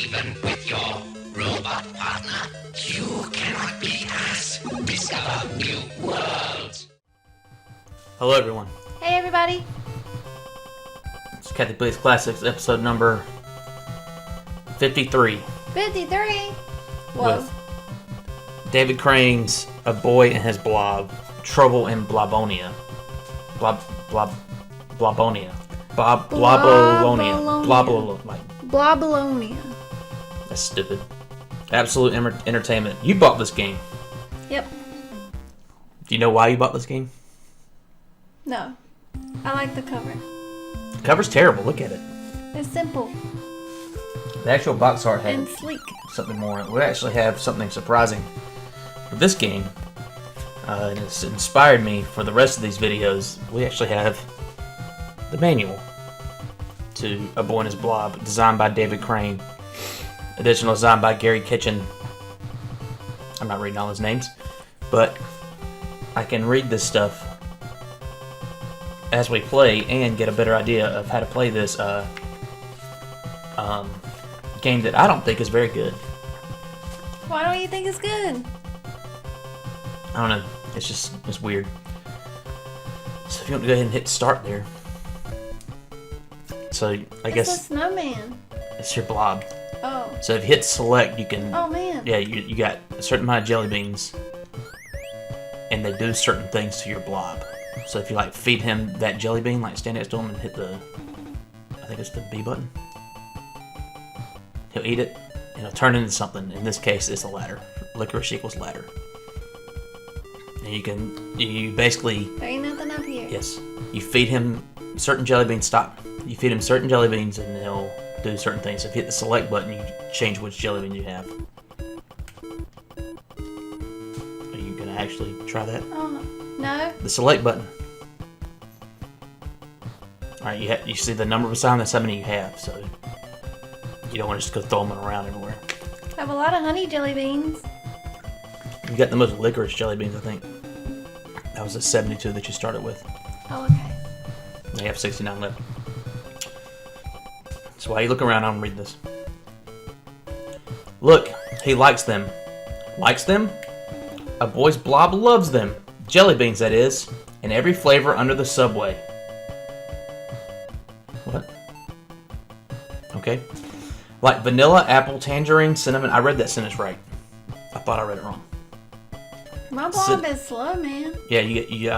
even with your robot partner, you cannot beat us. Discover new worlds. Hello, everyone. Hey, everybody. It's Cathy Plays Classics, episode number 53. 53. Whoa. With David Crane's A Boy and His Blob, Trouble in Blobonia. Blobonia. Blobolonia. That's stupid. Absolute entertainment. You bought this game. Yep. Do you know why you bought this game? No. I like the cover. The cover's terrible. Look at it. It's simple The actual box art and had sleek. something more. We actually have something surprising with this game. And it's inspired me for the rest of these videos. We actually have the manual to A Boy and His Blob, designed by David Crane. Additional design by Gary Kitchen. I'm not reading all his names, but I can read this stuff as we play and get a better idea of how to play this game that I don't think is very good. Why don't you think it's good? I don't know. It's weird. So if you want to go ahead and hit start there. So I guess It's a snowman. it's your blob. Oh. So if you hit select, you can. Oh, man. Yeah, you got a certain amount of jelly beans, and they do certain things to your blob. So if you like feed him that jelly bean, like stand next to him and hit the, I think it's the B button. He'll eat it, and it'll turn into something. In this case, it's a ladder. Licorice equals ladder. And you basically, There ain't nothing up here. yes, you feed him certain jelly beans. Stop. You feed him certain jelly beans, and he'll do certain things. So if you hit the select button, you change which jelly bean you have. Are you gonna actually try that? Oh, no. The select button. Alright, you see the number beside them, that's how many you have, so you don't want to just go throw them around everywhere. I have a lot of honey jelly beans. You got the most licorice jelly beans, I think. That was the 72 that you started with. Oh, okay. They have 69 left. So while you look around, I'm reading this. Look, he likes them. Likes them? A boy's blob loves them. Jelly beans, that is. In every flavor under the subway. What? Okay. Like vanilla, apple, tangerine, cinnamon. I read that sentence right. I thought I read it wrong. My blob is slow, man. Yeah, he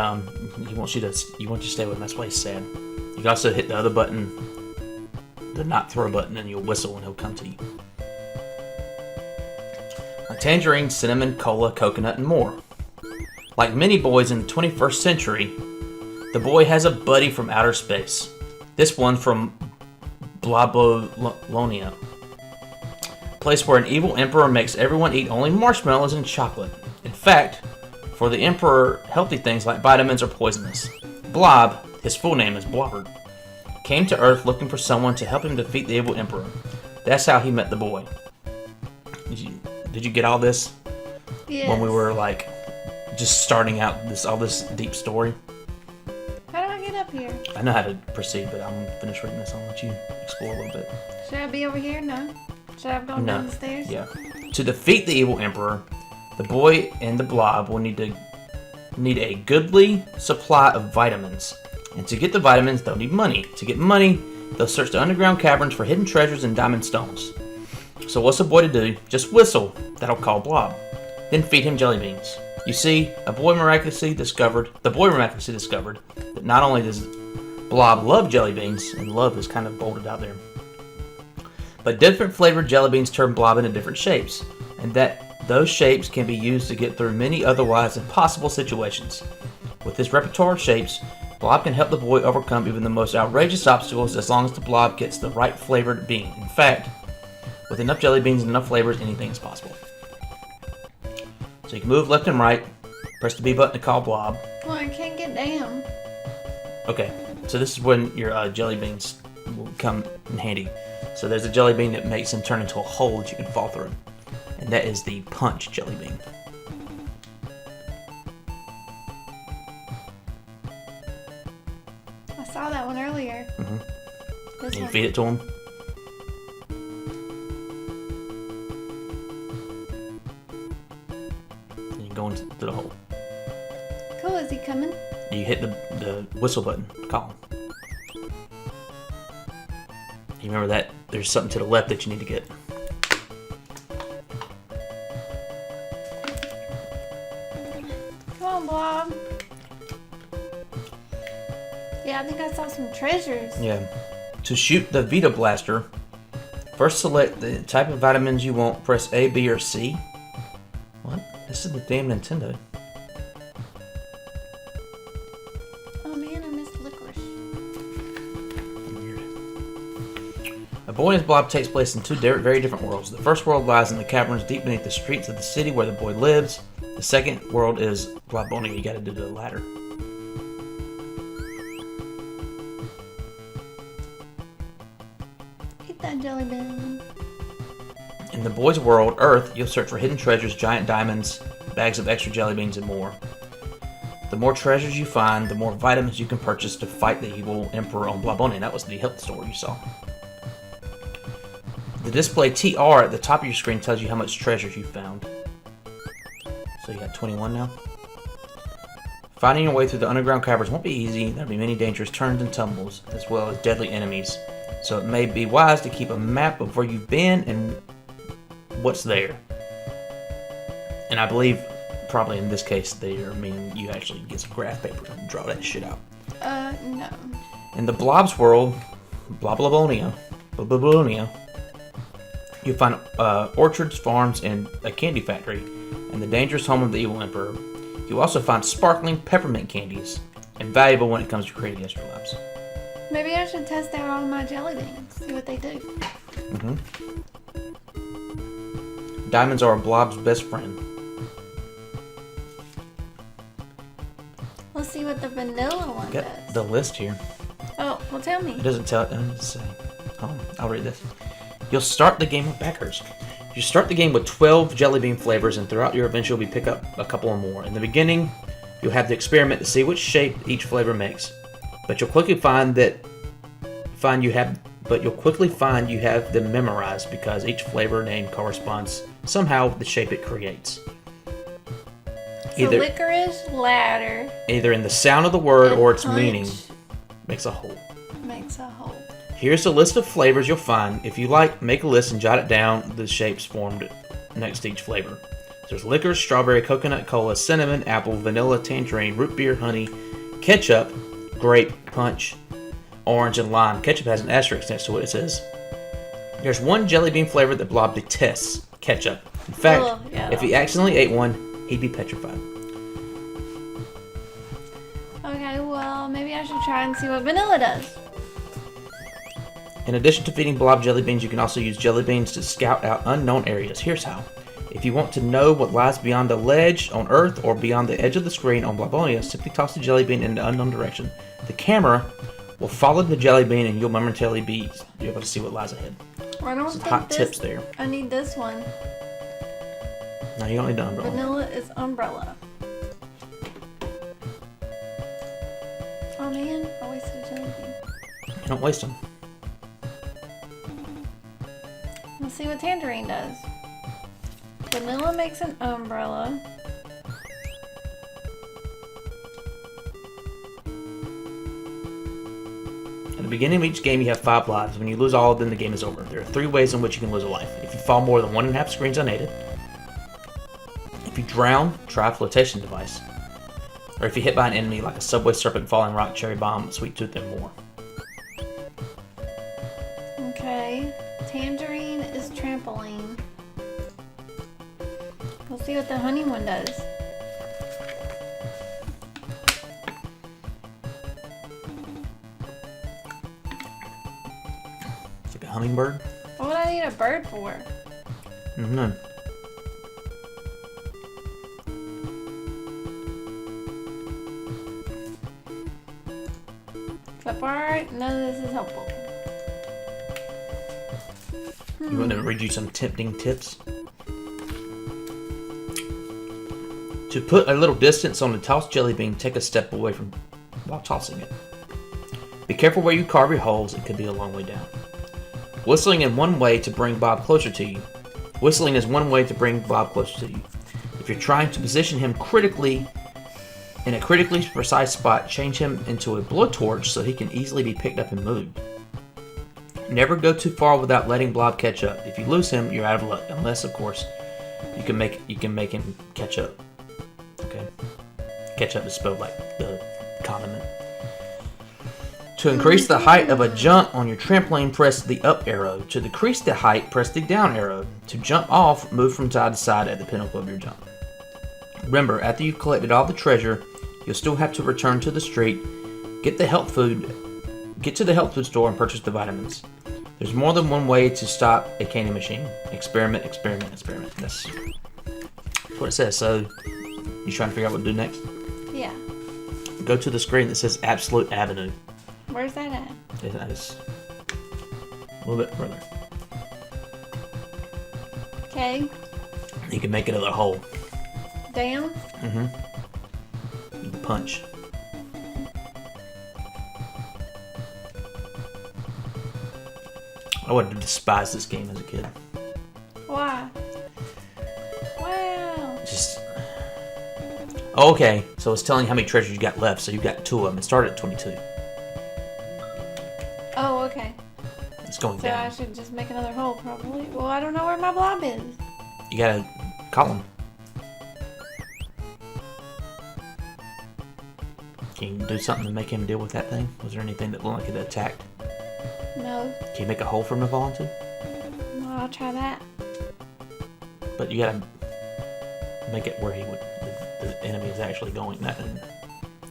wants you to stay with him. That's why he's sad. You can also hit the other button, the not throw button, and you'll whistle and he'll come to you. Like tangerine, cinnamon, cola, coconut, and more. Like many boys in the 21st century, the boy has a buddy from outer space. This one from Blobolonia, a place where an evil emperor makes everyone eat only marshmallows and chocolate. In fact, for the emperor, healthy things like vitamins are poisonous. Blob, his full name is Blobbert, came to Earth looking for someone to help him defeat the evil emperor. That's how he met the boy. Did you get all this? Yes. When we were like just starting out all this deep story? How do I get up here? I know how to proceed, but I'm gonna finish reading this. I'll let you explore a little bit. Should I be over here? No. Should I have gone down the stairs? Yeah. To defeat the evil emperor, the boy and the blob will need a goodly supply of vitamins. And to get the vitamins, they'll need money. To get money, they'll search the underground caverns for hidden treasures and diamond stones. So what's a boy to do? Just whistle. That'll call Blob. Then feed him jelly beans. You see, the boy miraculously discovered that not only does Blob love jelly beans, and love is kind of bolded out there, but different flavored jelly beans turn Blob into different shapes, and that those shapes can be used to get through many otherwise impossible situations. With this repertoire of shapes, Blob can help the boy overcome even the most outrageous obstacles as long as the Blob gets the right flavored bean. In fact, with enough jelly beans and enough flavors, anything is possible. So you can move left and right, press the B button to call Blob. Well, I can't get down. Okay, so this is when your jelly beans will come in handy. So there's a jelly bean that makes him turn into a hole that you can fall through. And that is the punch jelly bean. I saw that one earlier. Mm-hmm. This And you one. feed it to him. going to the hole. Cool, is he coming? You hit the whistle button. Call him. You remember that there's something to the left that you need to get. Come on, Blob. Yeah, I think I saw some treasures. Yeah. To shoot the Vita Blaster, first select the type of vitamins you want. Press A, B, or C. What? This is the damn Nintendo. Oh man, I missed licorice. Weird. A Boy and His Blob takes place in two very different worlds. The first world lies in the caverns deep beneath the streets of the city where the boy lives. The second world is Blobonia. You gotta do the ladder. Eat that jelly bean. In the boy's world, Earth, you'll search for hidden treasures, giant diamonds, bags of extra jelly beans, and more. The more treasures you find, the more vitamins you can purchase to fight the evil Emperor on Blobonia. That was the health store you saw. The display TR at the top of your screen tells you how much treasures you found. So you got 21 now. Finding your way through the underground caverns won't be easy. There'll be many dangerous turns and tumbles, as well as deadly enemies. So it may be wise to keep a map of where you've been and what's there. And I believe, probably in this case, there meaning you actually get some graph paper and draw that shit out. No. In the Blob's world, Blobonia, you find orchards, farms, and a candy factory, and the dangerous home of the evil emperor. You also find sparkling peppermint candies, invaluable when it comes to creating astrolabs. Maybe I should test out all my jelly beans, see what they do. Diamonds are a Blob's best friend. Let's see what the vanilla one Got does. the list here. Oh, well tell me. It doesn't tell. It doesn't say. Hold on, I'll read this. You'll start the game with backers. You start the game with 12 jelly bean flavors, and throughout your adventure, you'll pick up a couple or more. In the beginning, you'll have to experiment to see which shape each flavor makes, but you'll quickly find you have them memorized because each flavor name corresponds somehow with the shape it creates. So licorice, ladder. Either in the sound of the word or its punch meaning makes a whole. makes a hole. Here's a list of flavors you'll find. If you like, make a list and jot it down, the shapes formed next to each flavor. There's licorice, strawberry, coconut, cola, cinnamon, apple, vanilla, tangerine, root beer, honey, ketchup, grape, punch, orange, and lime. Ketchup has an asterisk next to what it says. There's one jelly bean flavor that Blob detests, ketchup. In fact, if he accidentally ate one, he'd be petrified. Okay, well, maybe I should try and see what vanilla does. In addition to feeding Blob jelly beans, you can also use jelly beans to scout out unknown areas. Here's how. If you want to know what lies beyond the ledge on Earth or beyond the edge of the screen on Blobonia, simply toss the jelly bean in the unknown direction. The camera will follow the jelly bean and you'll momentarily be able to see what lies ahead. I don't Some think hot tips there. I need this one. No, you don't need the umbrella. Vanilla is umbrella. Oh man, I wasted a jelly bean. You don't waste them. Let's see what tangerine does. Vanilla makes an umbrella. At the beginning of each game, you have 5 lives. When you lose all of them, the game is over. There are 3 ways in which you can lose a life. If you fall more than 1.5 screens unaided, if you drown, try a flotation device, or if you hit by an enemy like a subway serpent, falling rock, cherry bomb, sweet tooth, and more. Okay, tangerine is trampoline. We'll see what the honey one does. It's like a hummingbird. What would I need a bird for? None. So far, none of this is helpful. You want to read you some tempting tips? To put a little distance on the tossed jelly bean, take a step away from while tossing it. Be careful where you carve your holes, it could be a long way down. Whistling is one way to bring Bob closer to you. If If you're trying to position him in a critically precise spot, change him into a blowtorch so he can easily be picked up and moved. Never go too far without letting Blob catch up. If you lose him, you're out of luck, unless, of course, you can make him catch up. Okay, catch up is spelled like the condiment. To increase the height of a jump on your trampoline, press the up arrow. To decrease the height, press the down arrow. To jump off, move from side to side at the pinnacle of your jump. Remember, after you've collected all the treasure, you'll still have to return to the street, get to the health food store and purchase the vitamins. There's more than one way to stop a candy machine. Experiment, experiment, experiment. That's what it says. So, you trying to figure out what to do next? Yeah. Go to the screen that says Absolute Avenue. Where's that at? That is a little bit further. Okay. You can make another hole. Down? Mm-hmm. You can punch. I would have despised this game as a kid. Why? Wow. Just... Oh, okay, so it's telling you how many treasures you got left. So you got 2 of them. It started at 22. Oh, okay. It's going So down. I should just make another hole, probably. Well, I don't know where my blob is. You gotta call him. Can you do something to make him deal with that thing? Was there anything that looked like it attacked? No. Can you make a hole for him to fall into? Well, I'll try that. But you gotta make it where the enemy is actually going. That, and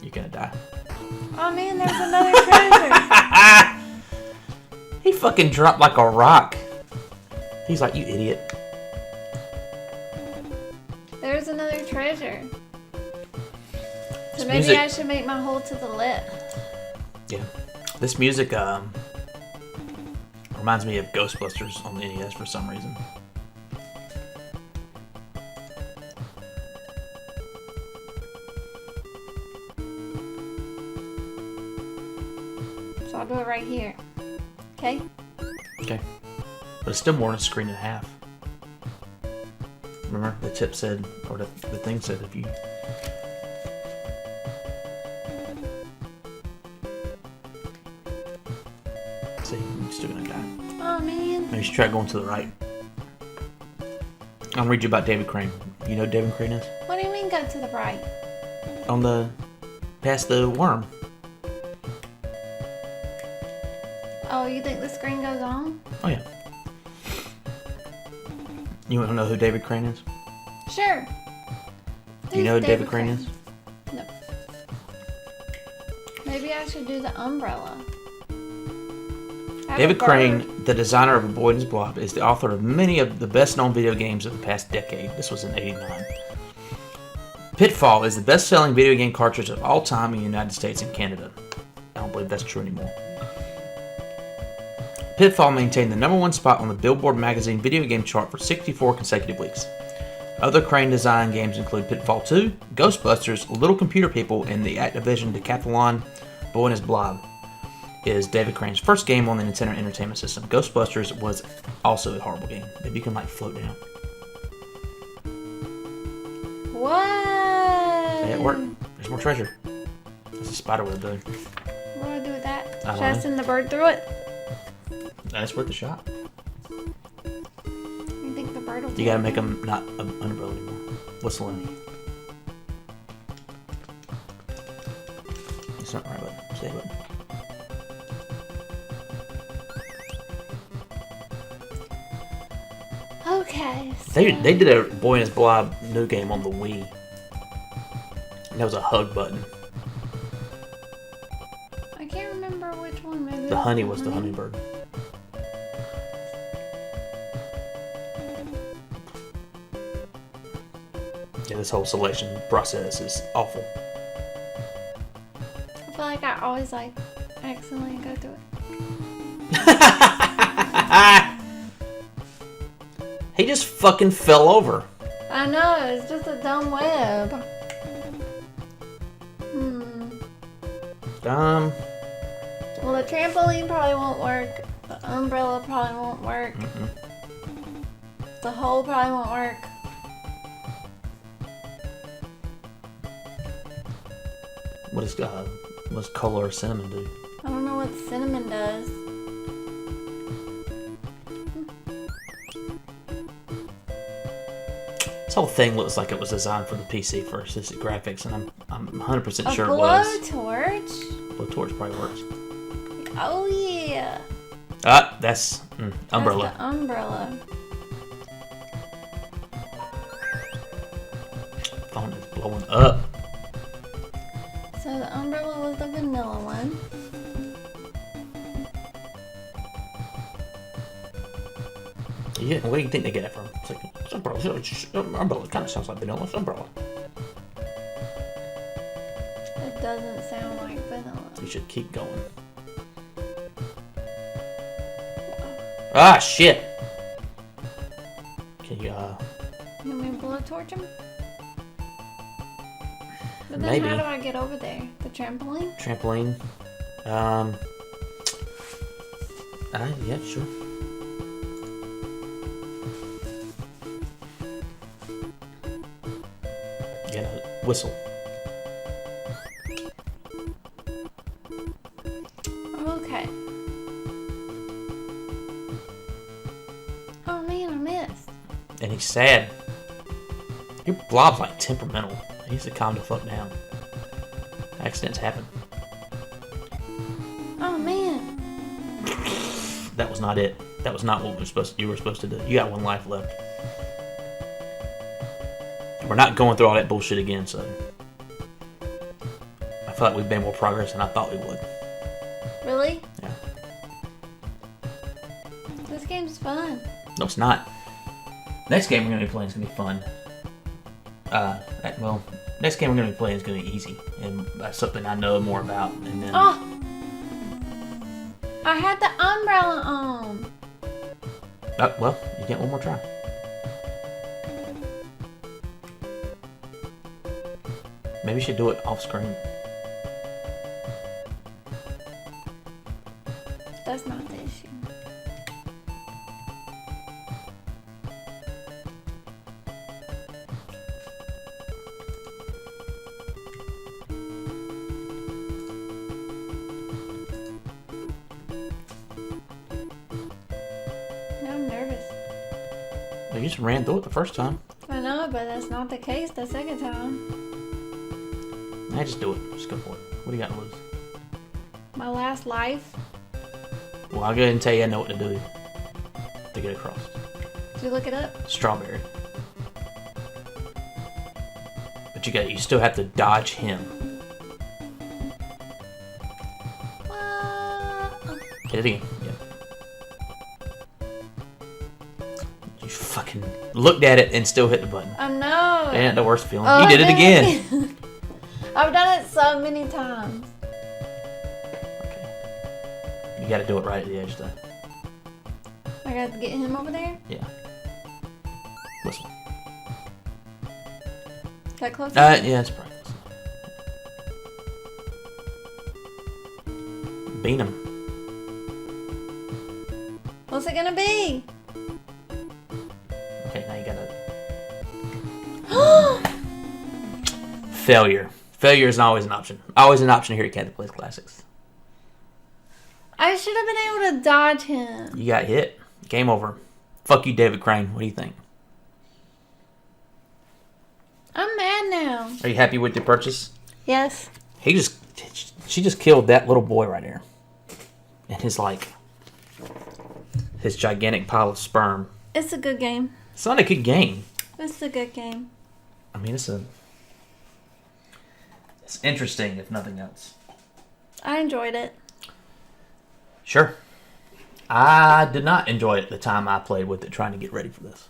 you're gonna die. Oh man, there's another treasure. He fucking dropped like a rock. He's like, you idiot. There's another treasure. So This maybe music- I should make my hole to the left. Yeah. This music reminds me of Ghostbusters on the NES for some reason. So I'll do it right here. Okay? Okay. But it's still more than a screen and a half. Remember, the tip said, or the thing said, if you... See, you're still gonna die. Oh man. Maybe you should try going to the right. I'll read you about David Crane. You know who David Crane is? What do you mean go to the right? On the... past the worm. Oh, you think the screen goes on? Oh, yeah. You want to know who David Crane is? Sure. Do you know who David Crane is? No. Maybe I should do the umbrella. I have David a bird. Crane, the designer of Boy And His Blob, is the author of many of the best-known video games of the past decade. This was in '89. Pitfall is the best-selling video game cartridge of all time in the United States and Canada. I don't believe that's true anymore. Pitfall maintained the #1 spot on the Billboard magazine video game chart for 64 consecutive weeks. Other Crane design games include Pitfall 2, Ghostbusters, Little Computer People, and the Activision Decathlon Boy And His Blob is David Crane's first game on the Nintendo Entertainment System. Ghostbusters was also a horrible game. Maybe you can like float down. What? Yeah, it worked. There's more treasure. That's a spider web, dude. What do I do with that? I Should don't I know. send the bird through it? That's worth a shot. You think the bird will You gotta make them not an umbrella anymore. Whistle in. It's not the right button. Stay button. Okay. They did a Boy And His Blob new game on the Wii. And that was a hug button. I can't remember which one. Maybe The honey was the hummingbird. Yeah, this whole selection process is awful. I feel like I always like accidentally go through it. He just fucking fell over. I know, it's just a dumb web. Well, the trampoline probably won't work. The umbrella probably won't work. The hole probably won't work. What's cola or cinnamon do? I don't know what cinnamon does. This whole thing looks like it was designed for the PC for assisted graphics, and I'm 100% sure it was. A blowtorch? Blowtorch probably works. Oh yeah. Ah, that's umbrella. That's the umbrella. Phone is blowing up. So the umbrella was the vanilla one. Yeah, where do you think they get it from? It's like, it's umbrella. Umbrella kind of sounds like vanilla. It's umbrella. It doesn't sound like vanilla. You should keep going. Ah, shit! Can you, You want me to blowtorch him? But then maybe. how do I get over there? The trampoline? Trampoline. Yeah, sure. Get a whistle. Okay. Oh man, I missed. And he's sad. Your blob's like temperamental. He needs to calm the fuck down. Accidents happen. Oh man. That was not it. That was not what you were supposed to do. You got one life left. We're not going through all that bullshit again, so I feel like we've made more progress than I thought we would. Really? Yeah. This game's fun. No, it's not. Next game we're gonna be playing is gonna be fun. Next game we're gonna be playing is gonna be easy, and that's something I know more about. And then, Oh! I had the umbrella on. well, you get one more try. Maybe you should do it off screen. That's not the issue. Now I'm nervous. Well, you just ran through it the first time. I know, but that's not the case the second time. Nah, just do it. Just go for it. What do you got to lose? My last life. Well, I'll go ahead and tell you I know what to do to get across. Did you look it up? Strawberry. But you still have to dodge him. Hit it again. Yeah. You fucking looked at it and still hit the button. I know. Ain't the worst feeling. Oh, You did it I again. I've done it so many times. Okay. You gotta do it right at the edge though. I got to get him over there. Yeah. Whistle. That close? Yeah, it's probably close. Bean him. What's it gonna be? Okay, now you gotta... Failure. Failure is always an option. Always an option here at Cathy Plays Classics. I should have been able to dodge him. You got hit. Game over. Fuck you, David Crane. What do you think? I'm mad now. Are you happy with your purchase? Yes. She just killed that little boy right there. And his gigantic pile of sperm. It's a good game. It's not a good game. It's a good game. I mean, it's interesting, if nothing else. I enjoyed it. Sure. I did not enjoy it the time I played with it trying to get ready for this.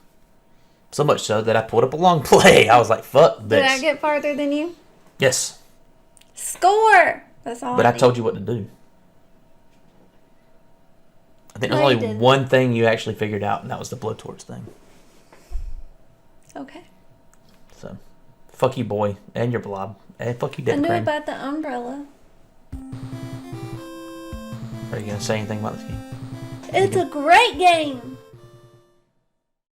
So much so that I pulled up a long play. I was like, fuck this. Did I get farther than you? Yes. Score! That's all But I need. told you what to do. I think No, there's you only didn't. one thing you actually figured out, and that was the blowtorch thing. Okay. So, fuck you, boy, and your blob, and fuck you, I David knew Crane. about the umbrella. Are you gonna say anything about this game? It's a great game.